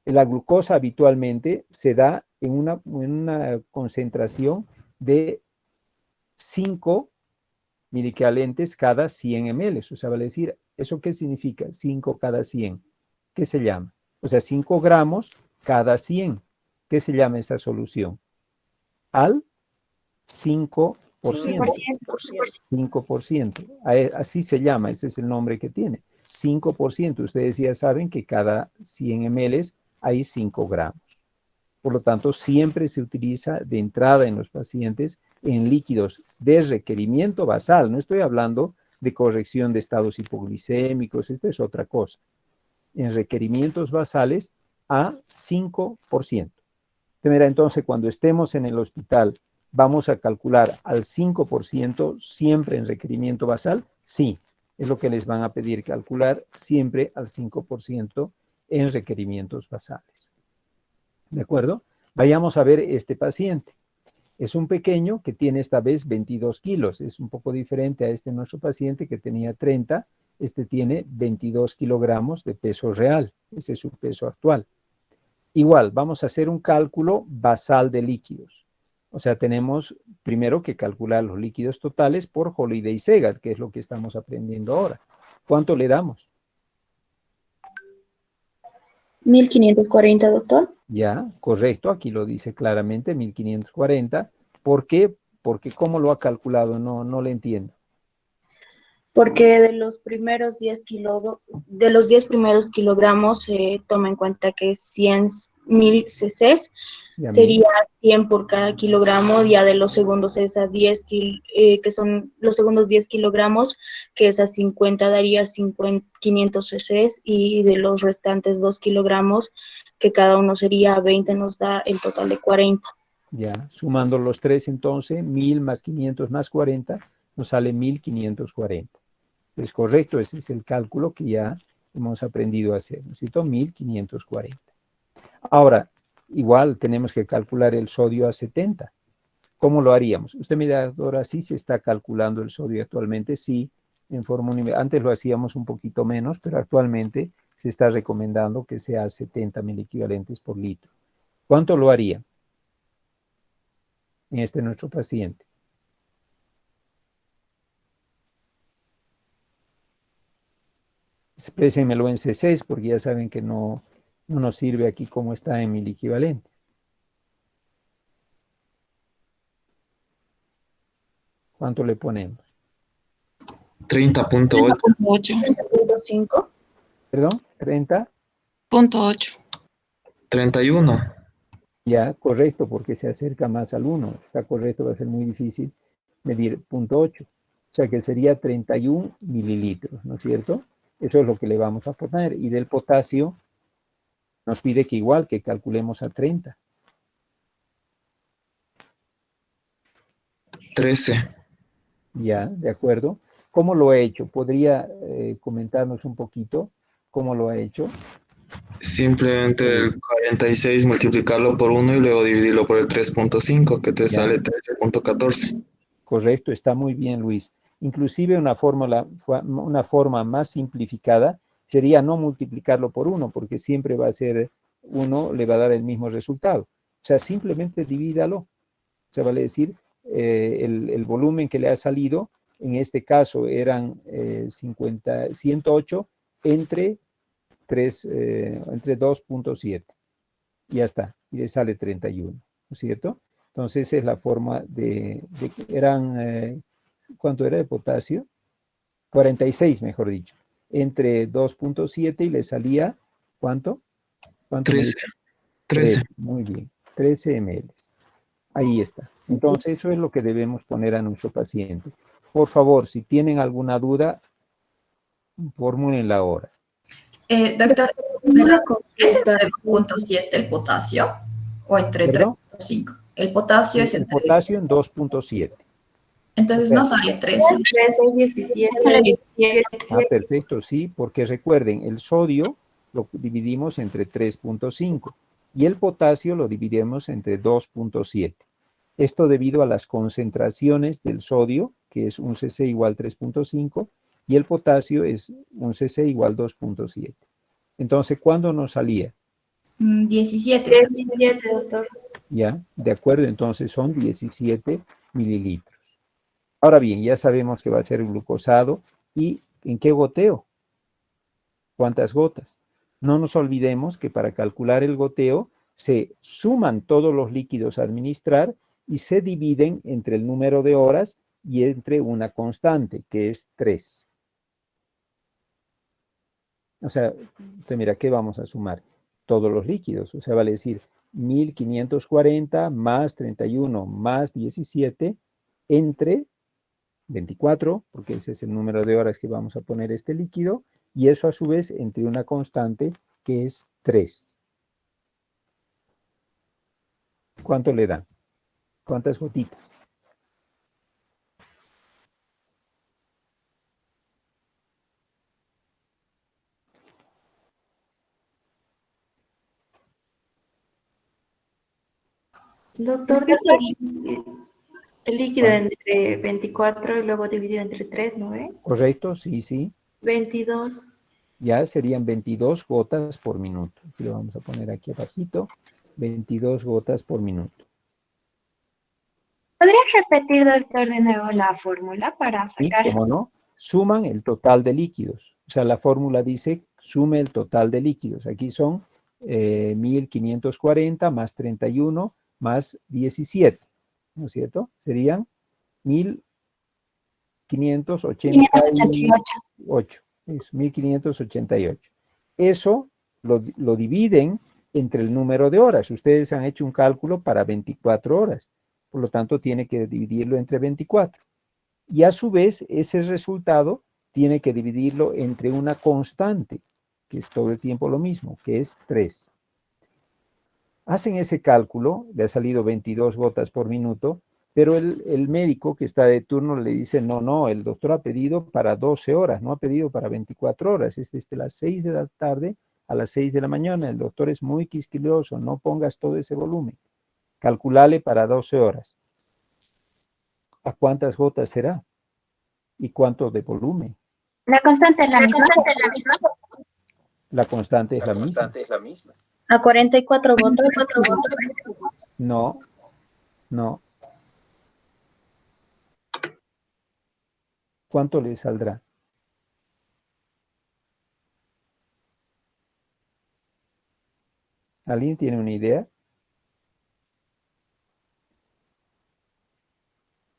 S1: la glucosa habitualmente se da en una concentración de 5 miliequivalentes cada 100 ml. O sea, vale decir, ¿eso qué significa? 5 cada 100. ¿Qué se llama? O sea, 5 gramos cada 100. ¿Qué se llama esa solución? Al 5%. 5%. Así se llama, ese es el nombre que tiene. 5%. Ustedes ya saben que cada 100 ml hay 5 gramos. Por lo tanto, siempre se utiliza de entrada en los pacientes en líquidos de requerimiento basal. No estoy hablando de corrección de estados hipoglicémicos, esta es otra cosa. En requerimientos basales a 5%. Entonces, cuando estemos en el hospital, ¿vamos a calcular al 5% siempre en requerimiento basal? Sí. Es lo que les van a pedir calcular siempre al 5% en requerimientos basales. ¿De acuerdo? Vayamos a ver este paciente. Es un pequeño que tiene esta vez 22 kilos. Es un poco diferente a este nuestro paciente que tenía 30. Este tiene 22 kilogramos de peso real. Ese es su peso actual. Igual, vamos a hacer un cálculo basal de líquidos. O sea, tenemos primero que calcular los líquidos totales por Holiday-Segard, que es lo que estamos aprendiendo ahora. ¿Cuánto le damos?
S16: 1540, doctor.
S1: Ya, correcto, aquí lo dice claramente, 1540. ¿Por qué? Porque ¿cómo lo ha calculado? No le entiendo.
S16: Porque de los primeros 10 primeros kilogramos se toma en cuenta que 100.000 cc's, sería 100 por cada kilogramo, ya de los segundos es a 10, que son los segundos 10 kilogramos, que es a 50 daría 500 cc's, y de los restantes 2 kilogramos, que cada uno sería 20, nos da el total de 40.
S1: Ya, sumando los tres entonces, 1000 más 500 más 40, nos sale 1540. Es correcto, ese es el cálculo que ya hemos aprendido a hacer, ¿no es cierto? 1540. Ahora, igual tenemos que calcular el sodio a 70. ¿Cómo lo haríamos? Usted me dirá, ahora sí se está calculando el sodio actualmente, sí, en forma universal. Antes lo hacíamos un poquito menos, pero actualmente se está recomendando que sea 70 miliequivalentes por litro. ¿Cuánto lo haría en este nuestro paciente? Exprésenmelo en cc's porque ya saben que no nos sirve aquí como está en miliequivalentes. ¿Cuánto le ponemos?
S4: 30.8.
S16: 30.5.
S1: ¿Perdón? 30.
S5: 0.8.
S4: 31.
S1: Ya, correcto, porque se acerca más al 1. Está correcto, va a ser muy difícil medir 0.8. O sea que sería 31 mililitros, ¿no es cierto? Eso es lo que le vamos a poner. Y del potasio nos pide que igual que calculemos a 30.
S4: 13.
S1: Ya, de acuerdo. ¿Cómo lo ha hecho? ¿Podría comentarnos un poquito cómo lo ha hecho?
S4: Simplemente el 46 multiplicarlo por 1 y luego dividirlo por el 3.5, que te sale 13.14.
S1: Correcto, está muy bien, Luis. Inclusive una forma más simplificada sería no multiplicarlo por 1, porque siempre va a ser 1, le va a dar el mismo resultado. O sea, simplemente divídalo. O sea, vale decir, el volumen que le ha salido, en este caso eran 108 entre 2.7. Ya está, y le sale 31, ¿no es cierto? Entonces esa es la forma ¿cuánto era de potasio? 46, mejor dicho. Entre 2.7 y le salía, ¿cuánto? 13. Muy bien, 13 ml. Ahí está. Entonces eso es lo que debemos poner a nuestro paciente. Por favor, si tienen alguna duda, formúlenla ahora.
S15: Doctor, ¿es entre 2.7 el potasio o entre 3.5? El potasio es entre...
S1: El potasio en 2.7.
S15: Entonces no sale 13.
S17: 17.
S1: Ah, perfecto, sí, porque recuerden, el sodio lo dividimos entre 3.5 y el potasio lo dividimos entre 2.7. Esto debido a las concentraciones del sodio, que es un cc igual 3.5, y el potasio es un cc igual 2.7. Entonces, ¿cuándo nos salía?
S15: 17.
S17: 17, doctor.
S1: Ya, de acuerdo, entonces son 17 mililitros. Ahora bien, ya sabemos que va a ser glucosado. ¿Y en qué goteo? ¿Cuántas gotas? No nos olvidemos que para calcular el goteo se suman todos los líquidos a administrar y se dividen entre el número de horas y entre una constante, que es 3. O sea, usted mira, ¿qué vamos a sumar? Todos los líquidos. O sea, vale decir 1540 más 31 más 17 entre 24, porque ese es el número de horas que vamos a poner este líquido, y eso a su vez entre una constante que es 3. ¿Cuánto le dan? ¿Cuántas gotitas?
S17: Doctor, dijo el líquido entre 24 y luego dividido entre 3, ¿no ve?
S1: ¿Correcto? Sí, sí.
S17: 22.
S1: Ya serían 22 gotas por minuto. Aquí lo vamos a poner aquí abajito. 22 gotas por minuto.
S7: ¿Podría repetir, doctor, de nuevo la fórmula para
S1: Y,
S7: sacar?
S1: como no, suman el total de líquidos. O sea, la fórmula dice, sume el total de líquidos. Aquí son 1540 más 31 más 17. ¿No es cierto? Serían 1588. Es 1588. Eso lo dividen entre el número de horas. Ustedes han hecho un cálculo para 24 horas. Por lo tanto, tiene que dividirlo entre 24. Y a su vez, ese resultado tiene que dividirlo entre una constante, que es todo el tiempo lo mismo, que es 3. Hacen ese cálculo, le ha salido 22 gotas por minuto, pero el médico que está de turno le dice, no, el doctor ha pedido para 12 horas, no ha pedido para 24 horas, es desde las 6 de la tarde a las 6 de la mañana, el doctor es muy quisquilloso, no pongas todo ese volumen, calculale para 12 horas. ¿A cuántas gotas será? ¿Y cuánto de volumen?
S7: La constante es la misma.
S1: La constante es la misma.
S16: A 44 gotas.
S1: No. ¿Cuánto le saldrá? ¿Alguien tiene una idea?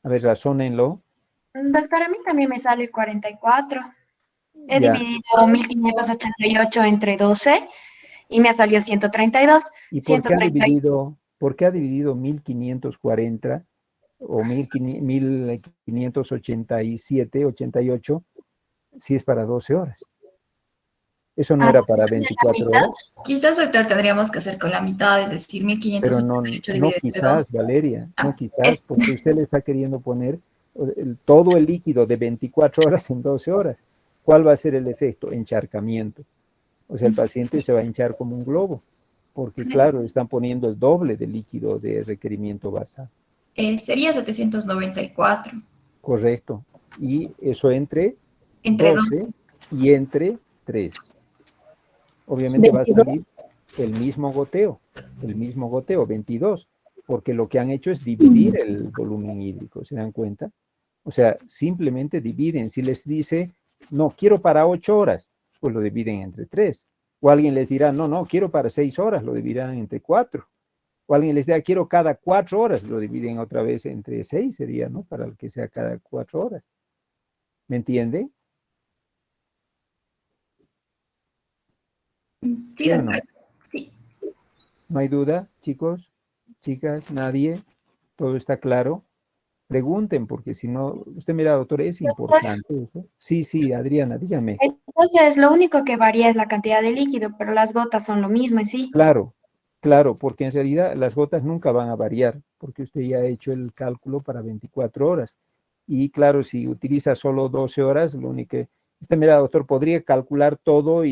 S1: A ver, razónenlo.
S7: Doctor, a mí también me sale 44. He
S1: Ya.
S7: dividido 1588 entre 12 y me salió 132.
S1: ¿Y por qué ha dividido 1540 o 1587, 88, si es para 12 horas? ¿Eso no era para 24 horas?
S15: Quizás, doctor, tendríamos que hacer con la mitad, es decir, 1588
S1: Pero no
S15: dividido entre 2.
S1: quizás, Valeria, no quizás, porque usted le está queriendo poner todo el líquido de 24 horas en 12 horas. ¿Cuál va a ser el efecto? Encharcamiento. O sea, el paciente se va a hinchar como un globo, porque claro, están poniendo el doble de líquido de requerimiento basal.
S15: Sería 794.
S1: Correcto. Y eso entre
S15: 12
S1: y entre 3. Obviamente 22. Va a salir el mismo goteo, 22, porque lo que han hecho es dividir el volumen hídrico, ¿se dan cuenta? O sea, simplemente dividen. Si les dice, no, quiero para 8 horas, pues lo dividen entre 3. O alguien les dirá, no, quiero para 6 horas, lo dividirán entre 4. O alguien les dirá, quiero cada 4 horas, lo dividen otra vez entre 6, sería, ¿no? Para el que sea cada 4 horas. ¿Me entiende?
S15: Sí,
S1: ¿Sí o no?
S15: Sí.
S1: ¿No hay duda, chicos, chicas, nadie? ¿Todo está claro? Pregunten, porque si no, usted mira, doctor, es importante eso. Sí, Adriana, dígame.
S7: Entonces, lo único que varía es la cantidad de líquido, pero las gotas son lo mismo en sí.
S1: Claro, porque en realidad las gotas nunca van a variar, porque usted ya ha hecho el cálculo para 24 horas. Y claro, si utiliza solo 12 horas, lo único que... Usted mira, doctor, podría calcular todo,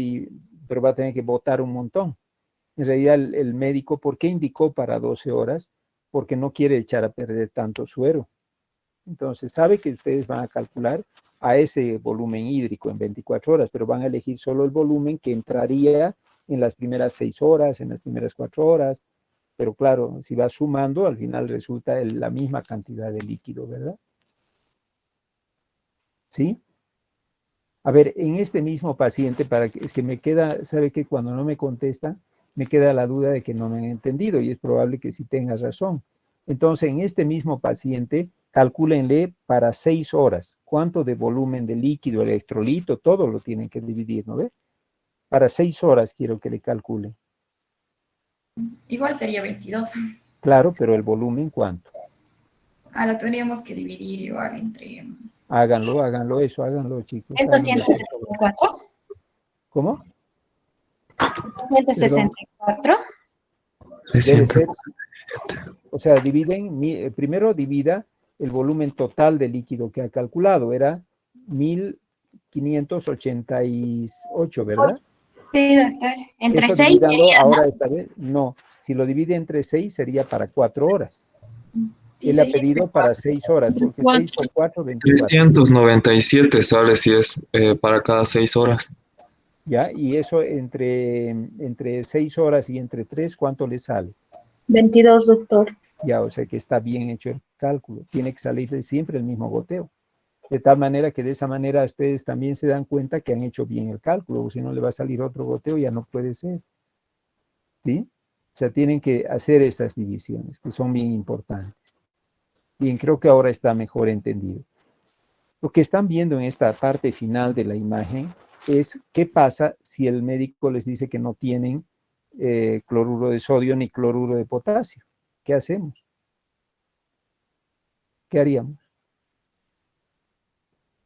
S1: pero va a tener que botar un montón. En realidad, el médico, ¿por qué indicó para 12 horas? Porque no quiere echar a perder tanto suero. Entonces, sabe que ustedes van a calcular a ese volumen hídrico en 24 horas, pero van a elegir solo el volumen que entraría en las primeras 6 horas, en las primeras 4 horas. Pero claro, si va sumando, al final resulta la misma cantidad de líquido, ¿verdad? ¿Sí? A ver, en este mismo paciente, es que me queda, sabe que cuando no me contesta, me queda la duda de que no me han entendido y es probable que sí tenga razón. Entonces, en este mismo paciente, calcúlenle para 6 horas. ¿Cuánto de volumen de líquido, electrolito, todo lo tienen que dividir, ¿no ve? Para 6 horas quiero que le calcule.
S15: Igual sería 22.
S1: Claro, pero el volumen, ¿cuánto?
S15: Lo tendríamos que dividir igual entre...
S1: Háganlo eso, háganlo, chicos.
S7: 164.
S1: ¿Cómo?
S7: 164.
S1: Debe ser, o sea, primero divida el volumen total de líquido que ha calculado, era 1588, ¿verdad?
S7: Sí, doctor. Entre
S1: Eso
S7: 6
S1: divídalo
S7: sería,
S1: ahora
S7: ¿no?
S1: esta vez. No, si lo divide entre 6 sería para 4 horas.
S15: Sí,
S1: Él ha
S15: sería
S1: pedido para 6 horas, porque 6 por 4, 24.
S4: 397 sale si es para cada 6 horas.
S1: ¿Ya? Y eso entre 6 horas y entre 3, ¿cuánto le sale?
S16: 22, doctor.
S1: Ya, o sea que está bien hecho el cálculo. Tiene que salir siempre el mismo goteo. De tal manera que de esa manera ustedes también se dan cuenta que han hecho bien el cálculo, o si no le va a salir otro goteo, ya no puede ser. ¿Sí? O sea, tienen que hacer estas divisiones, que son bien importantes. Bien, creo que ahora está mejor entendido. Lo que están viendo en esta parte final de la imagen es qué pasa si el médico les dice que no tienen cloruro de sodio ni cloruro de potasio. ¿Qué hacemos? ¿Qué haríamos?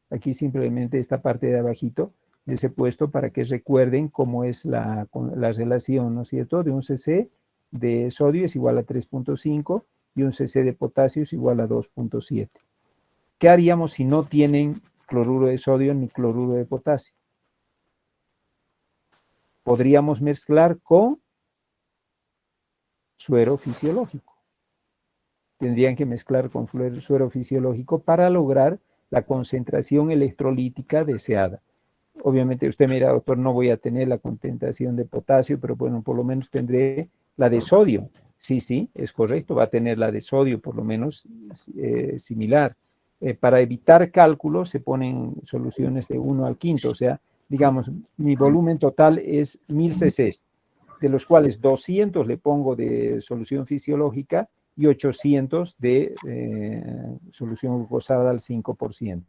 S1: Aquí simplemente esta parte de abajito les he puesto para que recuerden cómo es la relación, ¿no es cierto? De un cc de sodio es igual a 3.5 y un cc de potasio es igual a 2.7. ¿Qué haríamos si no tienen cloruro de sodio ni cloruro de potasio? Podríamos mezclar con suero fisiológico. Tendrían que mezclar con suero fisiológico para lograr la concentración electrolítica deseada. Obviamente usted me dirá, doctor, no voy a tener la concentración de potasio, pero bueno, por lo menos tendré la de sodio. Sí, sí, es correcto, va a tener la de sodio por lo menos similar. Para evitar cálculos se ponen soluciones de 1 al quinto, o sea, digamos, mi volumen total es 1000 cc, de los cuales 200 le pongo de solución fisiológica y 800 de solución glucosada al 5%.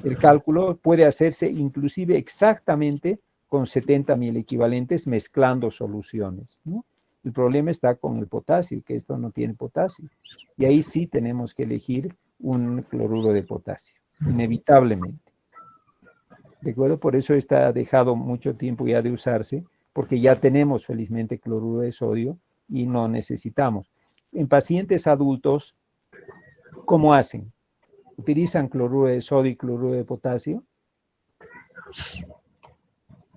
S1: El cálculo puede hacerse inclusive exactamente con 70 mil equivalentes mezclando soluciones, ¿no? El problema está con el potasio, que esto no tiene potasio. Y ahí sí tenemos que elegir un cloruro de potasio, inevitablemente. ¿De acuerdo? Por eso está dejado mucho tiempo ya de usarse, porque ya tenemos felizmente cloruro de sodio y no necesitamos. En pacientes adultos, ¿cómo hacen? ¿Utilizan cloruro de sodio y cloruro de potasio?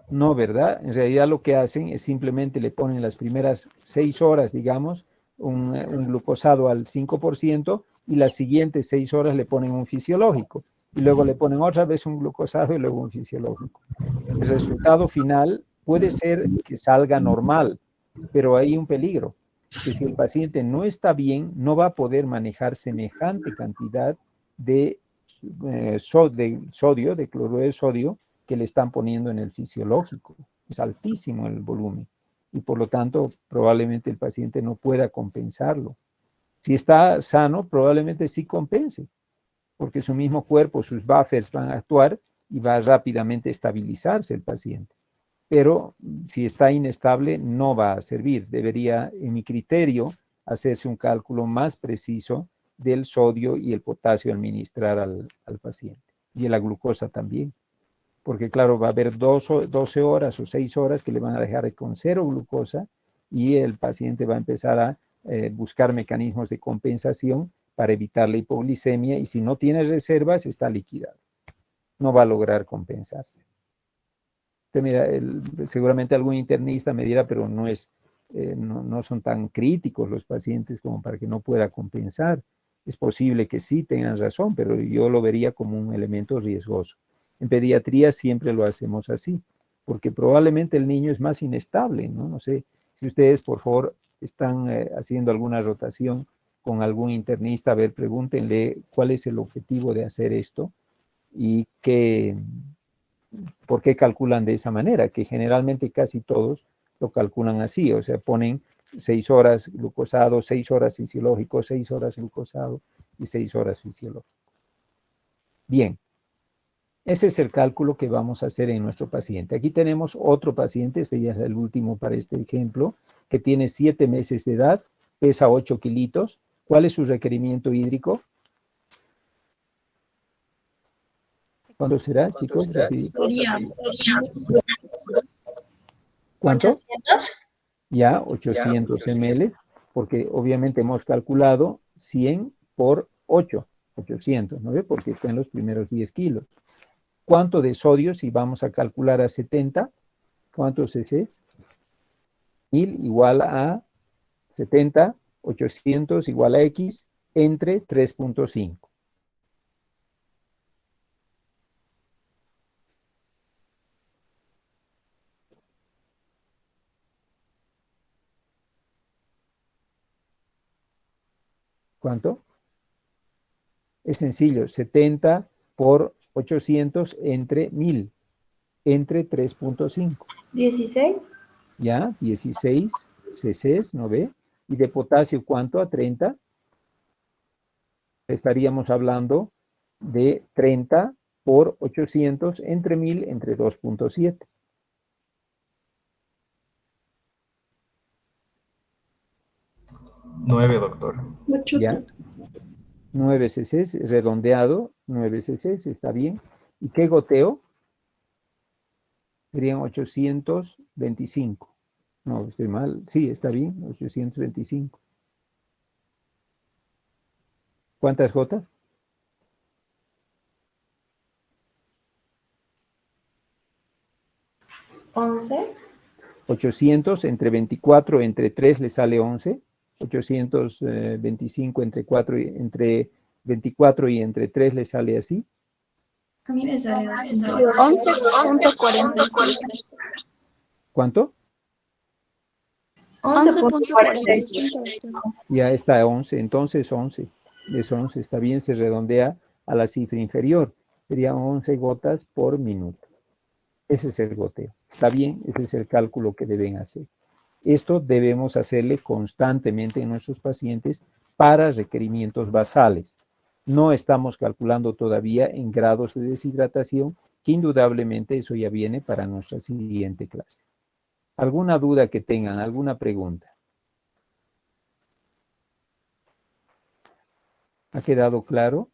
S1: No, ¿verdad? En realidad lo que hacen es simplemente le ponen las primeras 6 horas, digamos, un glucosado al 5% y las siguientes 6 horas le ponen un fisiológico. Y luego le ponen otra vez un glucosado y luego un fisiológico. El resultado final puede ser que salga normal, pero hay un peligro, que si el paciente no está bien, no va a poder manejar semejante cantidad de sodio, de cloruro de sodio, que le están poniendo en el fisiológico. Es altísimo el volumen y por lo tanto probablemente el paciente no pueda compensarlo. Si está sano, probablemente sí compense, porque su mismo cuerpo, sus buffers van a actuar y va a rápidamente estabilizarse el paciente. Pero si está inestable, no va a servir. Debería, en mi criterio, hacerse un cálculo más preciso del sodio y el potasio a administrar al paciente. Y la glucosa también. Porque claro, va a haber 12 horas o 6 horas que le van a dejar con cero glucosa y el paciente va a empezar a buscar mecanismos de compensación para evitar la hipoglicemia y si no tiene reservas está liquidado. No va a lograr compensarse. Mira, seguramente algún internista me dirá, pero no son tan críticos los pacientes como para que no pueda compensar. Es posible que sí tengan razón, pero yo lo vería como un elemento riesgoso. En pediatría siempre lo hacemos así, porque probablemente el niño es más inestable, ¿no? No sé si ustedes, por favor, están haciendo alguna rotación con algún internista, a ver, pregúntenle cuál es el objetivo de hacer esto y por qué calculan de esa manera, que generalmente casi todos lo calculan así, o sea, ponen 6 horas glucosado, 6 horas fisiológico, 6 horas glucosado y 6 horas fisiológico. Bien. Ese es el cálculo que vamos a hacer en nuestro paciente. Aquí tenemos otro paciente, este ya es el último para este ejemplo, que tiene 7 meses de edad, pesa 8 kilitos. ¿Cuál es su requerimiento hídrico? ¿Cuánto será, chicos? ¿Cuánto?
S7: 800.
S1: Ya, 800 ml, porque obviamente hemos calculado 100 por 8, 800, ¿no ve? Porque está en los primeros 10 kilos. ¿Cuánto de sodio si vamos a calcular a 70? ¿Cuántos CCs? 1000 igual a 70, 800 igual a X entre 3.5. ¿Cuánto? Es sencillo, 70 por 800 entre 1000, entre 3.5.
S17: 16.
S1: ¿Ya? 16 CCs, ¿no ve? Y de potasio, ¿cuánto? A 30. Estaríamos hablando de 30 por 800 entre 1000 entre 2.7.
S8: Nueve, doctor.
S1: ¿Ya? 9 CCs, redondeado, 9 CCs, está bien. ¿Y qué goteo? Serían 825. No, estoy mal. Sí, está bien, 825. ¿Cuántas gotas?
S17: 11.
S1: 800 entre 24 entre 3 le sale 11. 825 entre 4 entre 24 y entre 3 le sale así.
S15: A mí me sale
S3: 11.45.
S1: ¿Cuánto?
S17: 11.45.
S1: Ya está 11, entonces 11. Es 11, está bien, se redondea a la cifra inferior. Serían 11 gotas por minuto. Ese es el goteo. Está bien, ese es el cálculo que deben hacer. Esto debemos hacerle constantemente en nuestros pacientes para requerimientos basales. No estamos calculando todavía en grados de deshidratación, que indudablemente eso ya viene para nuestra siguiente clase. ¿Alguna duda que tengan? ¿Alguna pregunta? ¿Ha quedado claro?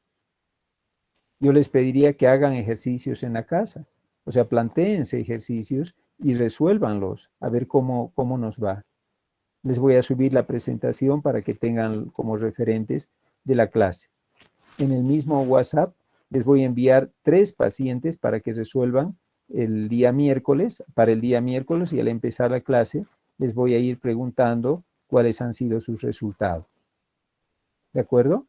S1: Yo les pediría que hagan ejercicios en la casa. O sea, plantéense ejercicios y resuélvanlos, a ver cómo nos va. Les voy a subir la presentación para que tengan como referentes de la clase. En el mismo WhatsApp les voy a enviar 3 pacientes para que resuelvan el día miércoles, para el día miércoles, y al empezar la clase les voy a ir preguntando cuáles han sido sus resultados. ¿De acuerdo?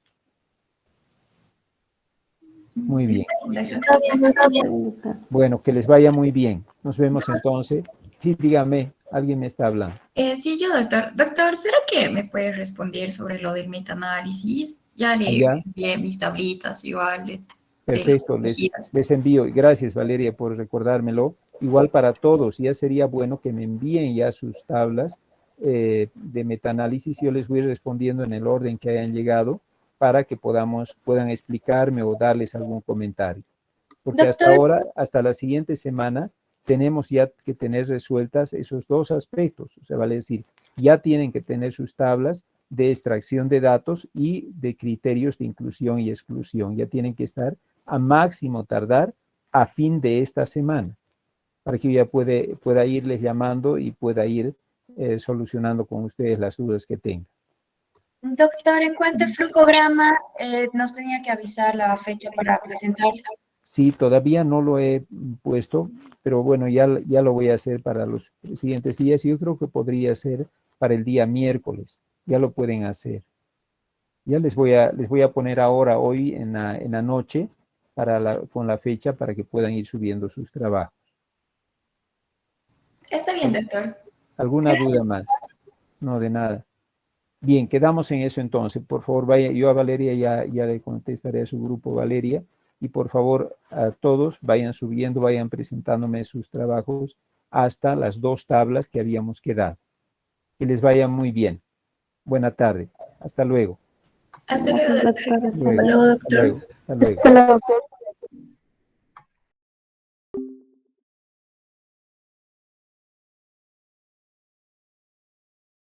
S1: Muy bien. Bueno, que les vaya muy bien. Nos vemos entonces. Sí, dígame, alguien me está hablando.
S15: Sí, yo, doctor. Doctor, ¿será que me puede responder sobre lo del metaanálisis? Ya le envié mis tablitas igual de
S1: Perfecto, les envío. Gracias, Valeria, por recordármelo. Igual para todos, ya sería bueno que me envíen ya sus tablas de metaanálisis. Yo les voy respondiendo en el orden que hayan llegado para que puedan explicarme o darles algún comentario. Porque
S7: Doctor.
S1: hasta ahora, hasta la siguiente semana, tenemos ya que tener resueltas esos 2 aspectos. O sea, vale decir, ya tienen que tener sus tablas de extracción de datos y de criterios de inclusión y exclusión. Ya tienen que estar a máximo tardar a fin de esta semana, para que yo ya pueda irles llamando y pueda ir solucionando con ustedes las dudas que tengan.
S7: Doctor, en cuanto al flucograma, nos tenía que avisar la fecha para presentarlo.
S1: Sí, todavía no lo he puesto, pero bueno, ya lo voy a hacer para los siguientes días. Yo creo que podría ser para el día miércoles. Ya lo pueden hacer. Ya les voy a poner ahora, hoy en la noche, con la fecha para que puedan ir subiendo sus trabajos.
S15: Está bien, doctor.
S1: ¿Alguna duda más? No, de nada. Bien, quedamos en eso entonces. Por favor, vaya, yo a Valeria ya le contestaré a su grupo, Valeria, y por favor a todos vayan subiendo, vayan presentándome sus trabajos hasta las 2 tablas que habíamos quedado. Que les vaya muy bien. Buena tarde. Hasta luego.
S15: Hasta luego, doctor.
S1: Hasta luego, doctor.
S3: Hasta luego, doctor.